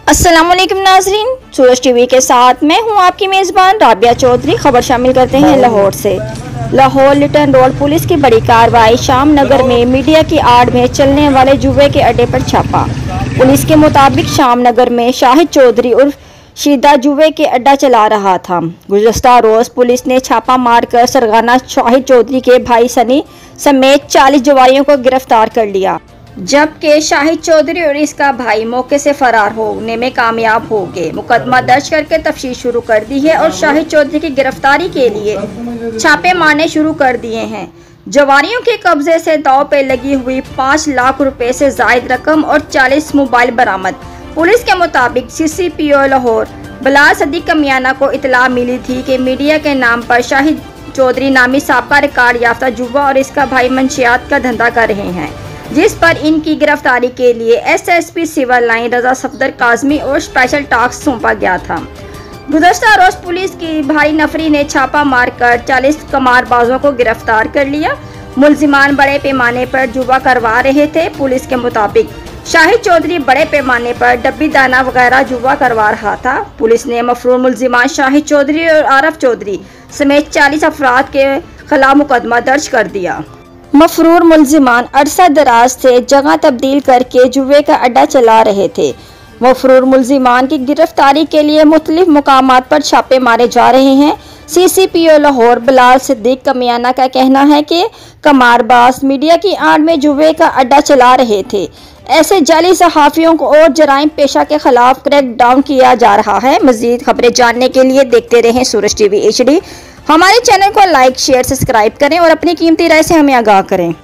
अस्सलाम वालेकुम नाजरीन, सूरज टीवी के साथ मैं हूं आपकी मेज़बान राबिया चौधरी। खबर शामिल करते हैं लाहौर से। लाहौर लिटन रोड पुलिस की बड़ी कार्रवाई। शाम नगर में मीडिया की आड़ में चलने वाले जुए के अड्डे पर छापा। पुलिस के मुताबिक शाम नगर में शाहिद चौधरी उर्फ शीदा जुए के अड्डा चला रहा था। गुज़श्ता रोज़ पुलिस ने छापा मारकर सरगना शाहिद चौधरी के भाई सनी समेत 40 जुआरियों को गिरफ्तार कर लिया, जबकि शाहिद चौधरी और इसका भाई मौके से फरार होने में कामयाब हो गए। मुकदमा दर्ज करके तफ्तीश शुरू कर दी है और शाहिद चौधरी की गिरफ्तारी के लिए छापे मारने शुरू कर दिए हैं। जवारियों के कब्जे से दाव पे लगी हुई 5 लाख रुपए से जायद रकम और 40 मोबाइल बरामद। पुलिस के मुताबिक CCPO लाहौर बिलाल सदीक कमियाना को इतला मिली थी कि मीडिया के नाम पर शाहिद चौधरी नामी साबका रिकॉर्ड याफ्ता जुआ और इसका भाई मंशियात का धंधा कर रहे हैं, जिस पर इनकी गिरफ्तारी के लिए SSP सिविल लाइन रजा सफदर काजमी और स्पेशल टास्क सौंपा गया था। गुज़श्ता रोज पुलिस की भारी नफरी ने छापा मारकर 40 कमारबाजों को गिरफ्तार कर लिया। मुलजिमान बड़े पैमाने पर जुआ करवा रहे थे। पुलिस के मुताबिक शाहिद चौधरी बड़े पैमाने पर डब्बी दाना वगैरह जुआ करवा रहा था। पुलिस ने मफरूर मुलजिमान शाहिद चौधरी और आरफ चौधरी समेत 40 अफराद के खिलाफ मुकदमा दर्ज कर दिया। मफरूर मुलजिमान अरसा दराज से जगह तब्दील करके जुए का अड्डा चला रहे थे। मफरूर मुलजिमान की गिरफ्तारी के लिए मुख्तलिफ मुकामात पर छापे मारे जा रहे हैं। CCPO लाहौर बिलाल सदीक कमियाना का कहना है कि कमारबाज मीडिया की आड़ में जुए का अड्डा चला रहे थे। ऐसे जाली सहाफ़ियों को और जराइम पेशा के खिलाफ क्रैक डाउन किया जा रहा है। मज़ीद खबरें जानने के लिए देखते रहें सूरज TV HD। हमारे चैनल को लाइक, शेयर, सब्सक्राइब करें और अपनी कीमती राय से हमें आगाह करें।